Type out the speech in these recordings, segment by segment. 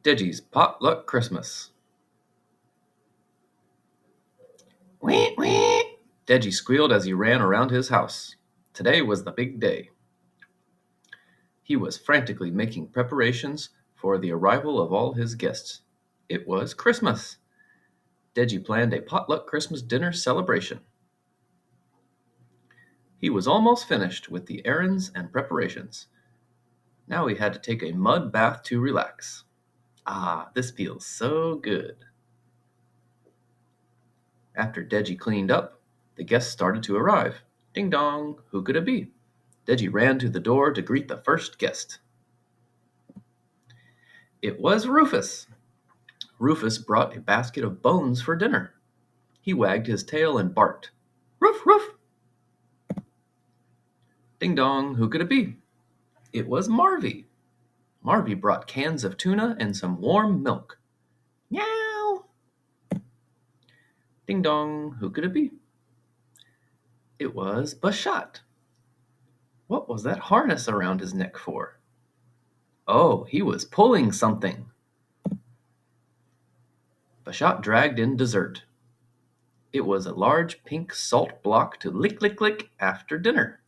Daeji's Potluck Christmas. Wee wee! Daeji squealed as he ran around his house. Today was the big day. He was frantically making preparations for the arrival of all his guests. It was Christmas. Daeji planned a potluck Christmas dinner celebration. He was almost finished with the errands and preparations. Now he had to take a mud bath to relax. Ah, this feels so good. After Daeji cleaned up, the guests started to arrive. Ding dong, who could it be? Daeji ran to the door to greet the first guest. It was Rufus. Rufus brought a basket of bones for dinner. He wagged his tail and barked. Roof, roof! Ding dong, who could it be? It was Marvy. Marvy brought cans of tuna and some warm milk. Meow! Ding dong, who could it be? It was Bashat. What was that harness around his neck for? Oh, he was pulling something. Bashat dragged in dessert. It was a large pink salt block to lick, lick, lick after dinner.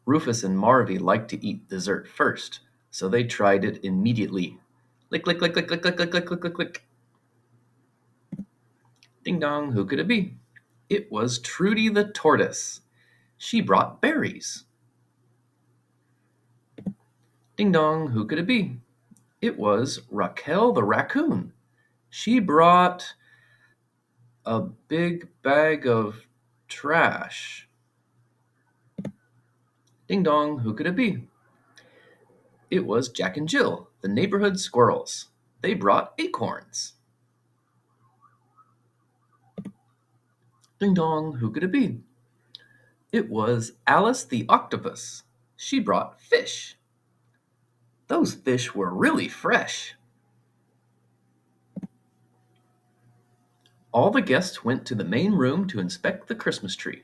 Rufus and Marvy liked to eat dessert first, so they tried it immediately. Lick, lick, lick, lick, lick, lick, lick, lick, lick, lick, lick. Ding dong, who could it be? It was Trudy the tortoise. She brought berries. Ding dong, who could it be? It was Raquel the raccoon. She brought a big bag of trash. Ding dong, who could it be? It was Jack and Jill, the neighborhood squirrels. They brought acorns. Ding dong, who could it be? It was Alice the octopus. She brought fish. Those fish were really fresh. All the guests went to the main room to inspect the Christmas tree.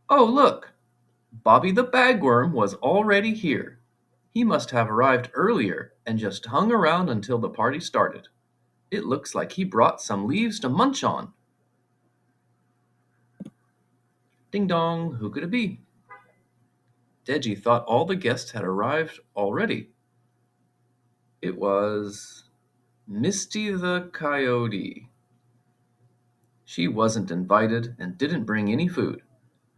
Oh, look! Bobby the bagworm was already here. He must have arrived earlier and just hung around until the party started. It looks like he brought some leaves to munch on. Ding dong, who could it be? Daeji thought all the guests had arrived already. It was Misty the coyote. She wasn't invited and didn't bring any food,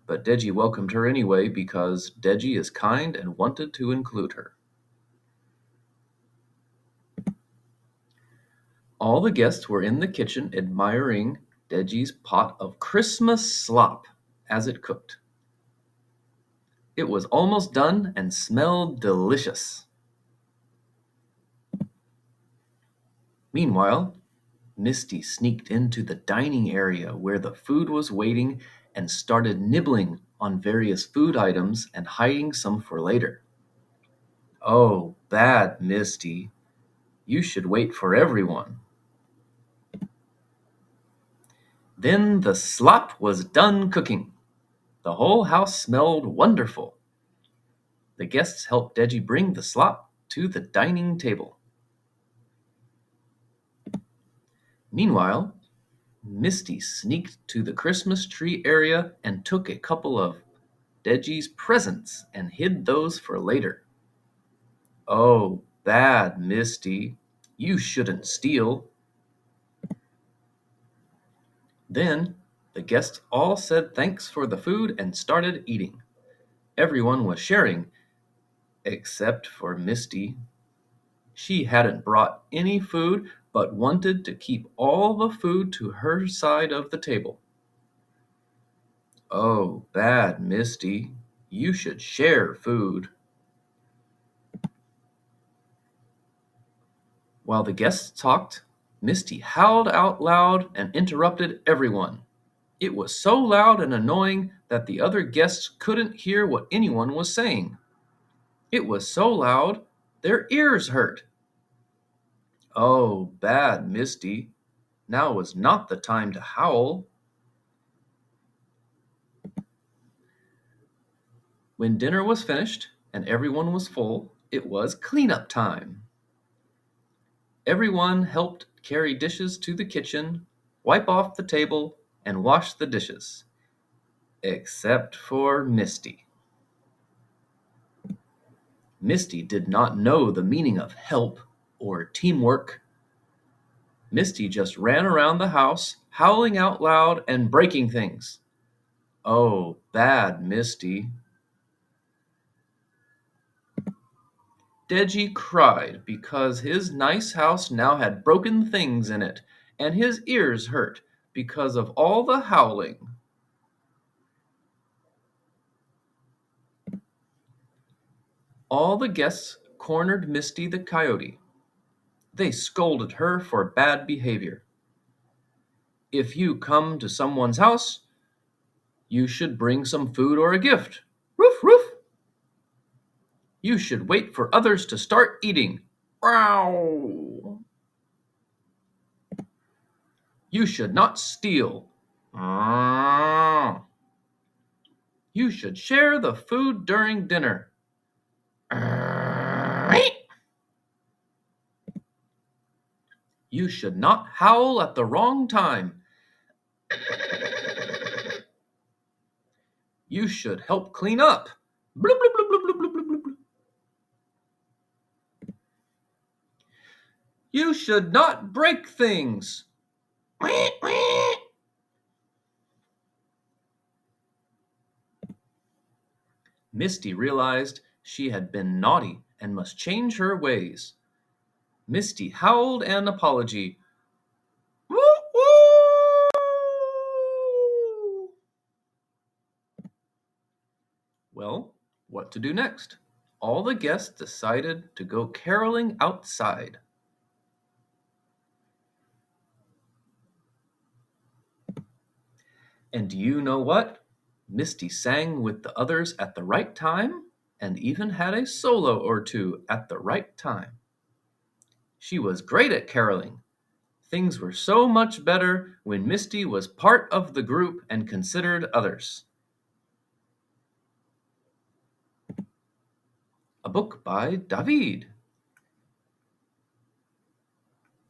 but Daeji welcomed her anyway because Daeji is kind and wanted to include her. All the guests were in the kitchen admiring Daeji's pot of Christmas slop as it cooked. It was almost done and smelled delicious. Meanwhile, Misty sneaked into the dining area where the food was waiting and started nibbling on various food items and hiding some for later. Oh, bad Misty. You should wait for everyone. Then the slop was done cooking. The whole house smelled wonderful. The guests helped Daeji bring the slop to the dining table. Meanwhile, Misty sneaked to the Christmas tree area and took a couple of Daeji's presents and hid those for later. Oh, bad Misty. You shouldn't steal. Then the guests all said thanks for the food and started eating. Everyone was sharing, except for Misty. She hadn't brought any food but wanted to keep all the food to her side of the table. Oh, bad Misty. You should share food. While the guests talked, Misty howled out loud and interrupted everyone. It was so loud and annoying that the other guests couldn't hear what anyone was saying. It was so loud, their ears hurt. Oh, bad Misty. Now was not the time to howl. When dinner was finished and everyone was full, It was cleanup time. Everyone helped carry dishes to the kitchen, wipe off the table, and wash the dishes, except for Misty. Misty did not know the meaning of help or teamwork. Misty just ran around the house, howling out loud and breaking things. Oh, bad Misty. Daeji cried because his nice house now had broken things in it, and his ears hurt because of all the howling. All the guests cornered Misty the coyote. They scolded her for bad behavior. If you come to someone's house, you should bring some food or a gift. Roof, roof. You should wait for others to start eating. Wow. You should not steal. Ah. You should share the food during dinner. You should not howl at the wrong time. You should help clean up. Bloop, bloop, bloop, bloop, bloop, bloop, bloop, bloop. You should not break things. Misty realized she had been naughty and must change her ways. Misty howled an apology. Woo, woo! Well, what to do next? All the guests decided to go caroling outside. And do you know what? Misty sang with the others at the right time and even had a solo or two at the right time. She was great at caroling. Things were so much better when Misty was part of the group and considered others. A book by DahVeed.